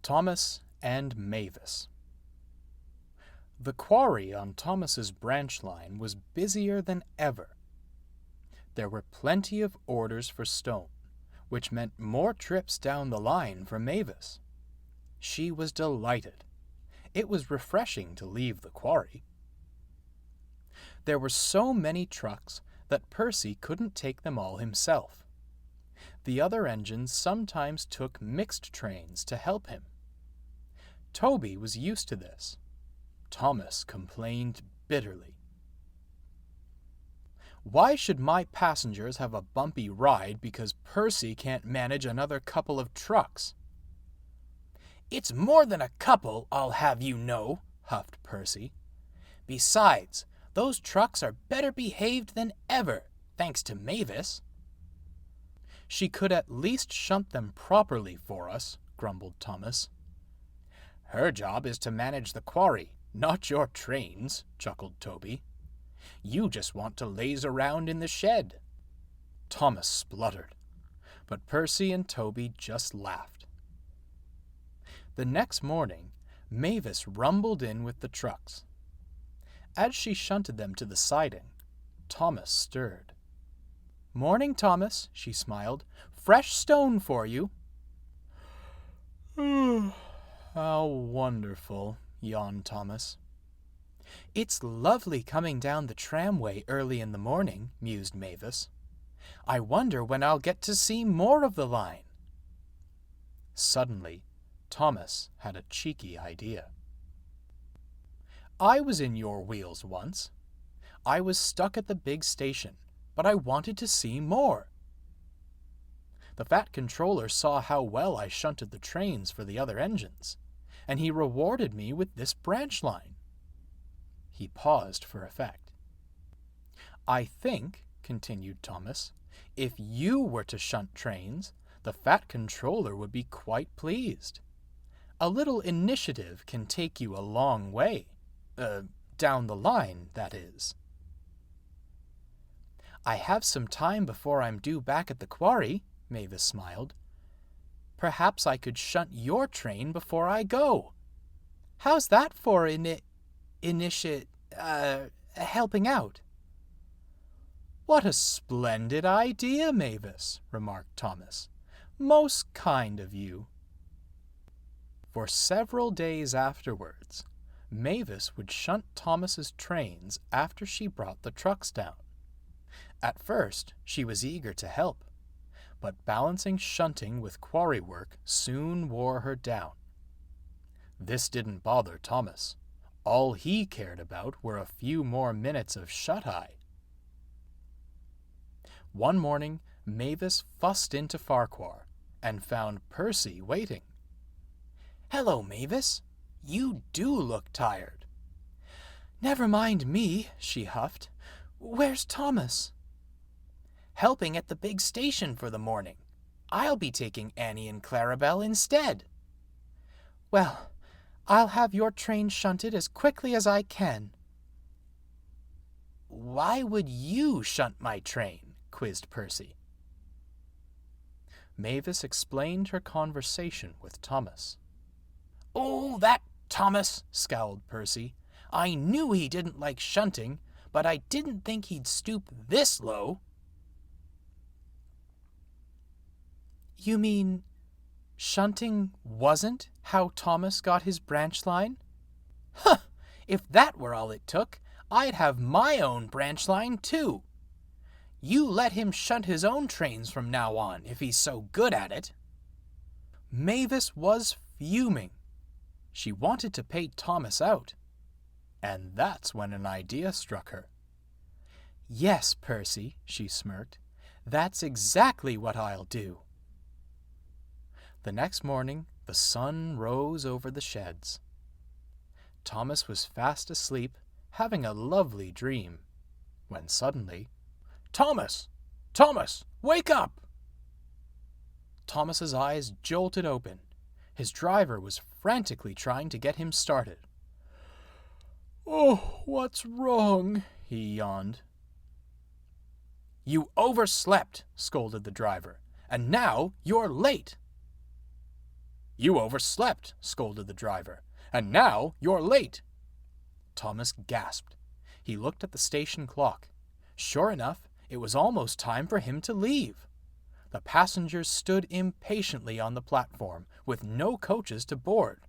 Thomas and Mavis. The quarry on Thomas's branch line was busier than ever. There were plenty of orders for stone, which meant more trips down the line for Mavis. She was delighted. It was refreshing to leave the quarry. There were so many trucks that Percy couldn't take them all himself. The other engines sometimes took mixed trains to help him. Toby was used to this. Thomas complained bitterly. "Why should my passengers have a bumpy ride because Percy can't manage another couple of trucks?" "It's more than a couple, I'll have you know," huffed Percy. "Besides, those trucks are better behaved than ever, thanks to Mavis." "She could at least shunt them properly for us," grumbled Thomas. "Her job is to manage the quarry, not your trains," chuckled Toby. "You just want to laze around in the shed." Thomas spluttered, but Percy and Toby just laughed. The next morning, Mavis rumbled in with the trucks. As she shunted them to the siding, Thomas stirred. "Morning, Thomas," she smiled. "Fresh stone for you." "How wonderful," yawned Thomas. "It's lovely coming down the tramway early in the morning," mused Mavis. "I wonder when I'll get to see more of the line." Suddenly, Thomas had a cheeky idea. "I was in your wheels once. I was stuck at the big station, but I wanted to see more. The Fat Controller saw how well I shunted the trains for the other engines, and he rewarded me with this branch line." He paused for effect. "I think," continued Thomas, "if you were to shunt trains, the Fat Controller would be quite pleased. A little initiative can take you a long way. Down the line, that is." "I have some time before I'm due back at the quarry," Mavis smiled. "Perhaps I could shunt your train before I go. How's that for helping out?" "What a splendid idea, Mavis," remarked Thomas. "Most kind of you." For several days afterwards, Mavis would shunt Thomas's trains after she brought the trucks down. At first, she was eager to help, but balancing shunting with quarry work soon wore her down. This didn't bother Thomas. All he cared about were a few more minutes of shut-eye. One morning, Mavis fussed into Farquhar and found Percy waiting. "Hello, Mavis. You do look tired." "Never mind me," she huffed. "Where's Thomas?" "Helping at the big station for the morning. I'll be taking Annie and Clarabelle instead." "Well, I'll have your train shunted as quickly as I can." "Why would you shunt my train?" quizzed Percy. Mavis explained her conversation with Thomas. "Oh, that Thomas!" scowled Percy. "I knew he didn't like shunting, but I didn't think he'd stoop this low." "You mean shunting wasn't how Thomas got his branch line?" "Huh! If that were all it took, I'd have my own branch line too. You let him shunt his own trains from now on, if he's so good at it." Mavis was fuming. She wanted to pay Thomas out. And that's when an idea struck her. "Yes, Percy," she smirked. "That's exactly what I'll do." The next morning, the sun rose over the sheds. Thomas was fast asleep, having a lovely dream, when suddenly, "Thomas! Thomas! Wake up!" Thomas's eyes jolted open. His driver was frantically trying to get him started. "Oh, what's wrong?" he yawned. "You overslept," scolded the driver, "and now you're late." "You overslept," scolded the driver, "and now you're late." Thomas gasped. He looked at the station clock. Sure enough, it was almost time for him to leave. The passengers stood impatiently on the platform, with no coaches to board.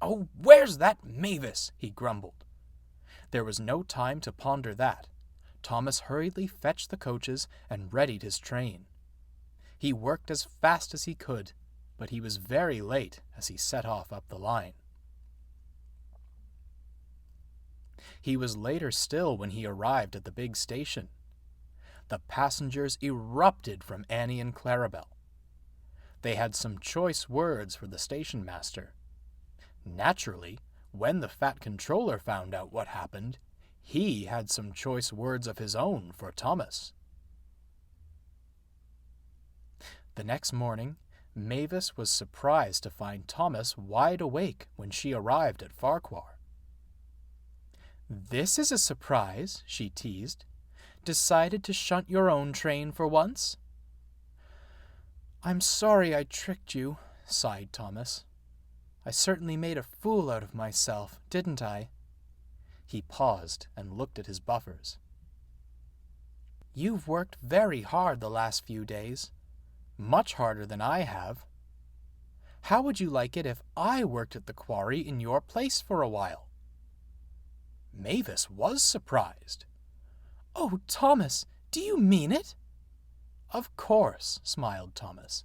"Oh, where's that Mavis?" he grumbled. There was no time to ponder that. Thomas hurriedly fetched the coaches and readied his train. He worked as fast as he could, but he was very late as he set off up the line. He was later still when he arrived at the big station. The passengers erupted from Annie and Clarabelle. They had some choice words for the station master. Naturally, when the fat controller found out what happened, he had some choice words of his own for Thomas. The next morning, Mavis was surprised to find Thomas wide awake when she arrived at Farquhar. "This is a surprise," she teased. "Decided to shunt your own train for once?" "I'm sorry I tricked you," sighed Thomas. "I certainly made a fool out of myself, didn't I?" He paused and looked at his buffers. "You've worked very hard the last few days. Much harder than I have. How would you like it if I worked at the quarry in your place for a while?" Mavis was surprised. "Oh, Thomas, do you mean it?" "Of course," smiled Thomas.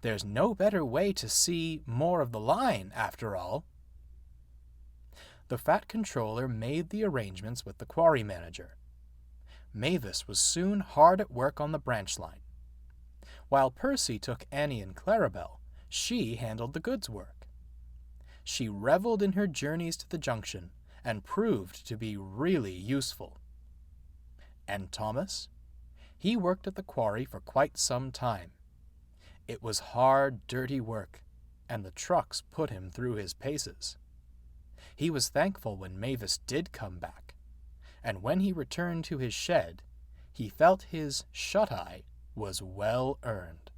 "There's no better way to see more of the line, after all." The fat controller made the arrangements with the quarry manager. Mavis was soon hard at work on the branch line. While Percy took Annie and Clarabelle, she handled the goods work. She reveled in her journeys to the junction and proved to be really useful. And Thomas? He worked at the quarry for quite some time. It was hard, dirty work, and the trucks put him through his paces. He was thankful when Mavis did come back, and when he returned to his shed, he felt his shut-eye was well earned.